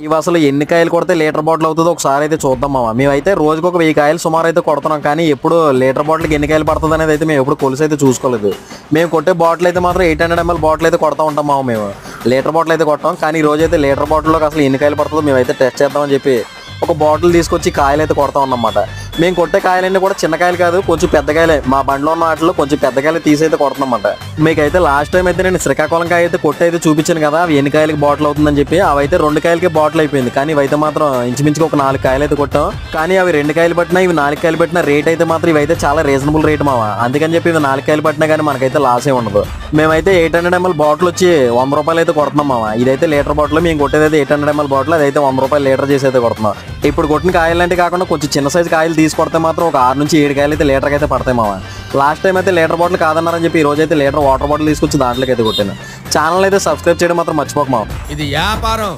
ఇవి అసలు ఎన్ని కాయలు కొడితే లీటర్ బాటిల్ అవుతుందో ఒకసారి అయితే చూద్దాం మామ. మేమైతే రోజుకి ఒక 1000 కాయలు సుమారు అయితే కొడుతున్నాం, కానీ ఎప్పుడు లీటర్ బాటిల్కి ఎన్ని కాయలు పడుతుంది అనేది అయితే మేము ఎప్పుడు కొలిసి అయితే చూసుకోలేదు. మేము కొట్టే బాటిల్ అయితే మాత్రం 800 ml బాటిల్ అయితే కొడతా ఉంటాం మామ. మేము లీటర్ బాటిల్ అయితే కొట్టాం, కానీ ఈ రోజు అయితే లీటర్ బాటిల్లోకి అసలు ఎన్ని కాయలు పడుతుందో మేమైతే టెస్ట్ చేద్దామని చెప్పి ఒక బాటిల్ తీసుకొచ్చి కాయలు అయితే కొడతా ఉన్నమాట. మేము కొట్టే కాయలన్నీ కూడా చిన్న కాయలు కాదు, కొంచెం పెద్ద కాయలే. మా బండిలో ఉన్న వాటిలో కొంచెం పెద్ద కాయలు తీసి అయితే కొడుతున్నమాట. మీకైతే లాస్ట్ టైం అయితే నేను శ్రీకాకుళం కాయ అయితే కొట్టి అయితే చూపించాను కదా, అవి ఎన్ని కాయలకి బాటిల్ అవుతుందని చెప్పి. అవి అయితే 2 కాయలకి బాటిల్ అయిపోయింది, కానీ ఇవైతే మాత్రం ఇంచుమించుగా ఒక 4 కాయలు అయితే కొట్టాం. కానీ అవి 2 కాయలు పట్టినా ఇవి 4 కాయలు పట్టిన రేట్ అయితే మాత్రం ఇవైతే చాలా రీజనబుల్ రేట్ మావా. అందుకని చెప్పి ఇవి 4 కాయలు పట్టినా కానీ మనకైతే లాస్ ఏ ఉండదు. మేమైతే 800 ml బాటిల్ వచ్చి 100 రూపాయలు అయితే కొడుతున్నాం మావా. ఇదైతే లీటర్ బాటిల్, మేము కొట్టేది అయితే 800 ml బాటిల్, అదైతే 100 రూపాయలు లీటర్ చేసి అయితే కొడుతున్నాం. ఇప్పుడు కొట్టిన కాయలు అంటే కాకుండా కొంచెం చిన్న సైజు కాయలు తీసుకొడితే మాత్రం ఒక 6 నుంచి 7 కాయలు అయితే లీటర్కి అయితే పడతాయి మావా. లాస్ట్ టైం అయితే లీటర్ బాటిల్ కాదన్నారని చెప్పి ఈ రోజు అయితే లీటర్ వాటర్ బాటిల్ తీసుకొచ్చి దాంట్లోకి అయితే కొట్టాను. ఛానల్ అయితే సబ్స్క్రైబ్ చేయడం మాత్రం మర్చిపోక మావా. ఇది వ్యాపారం.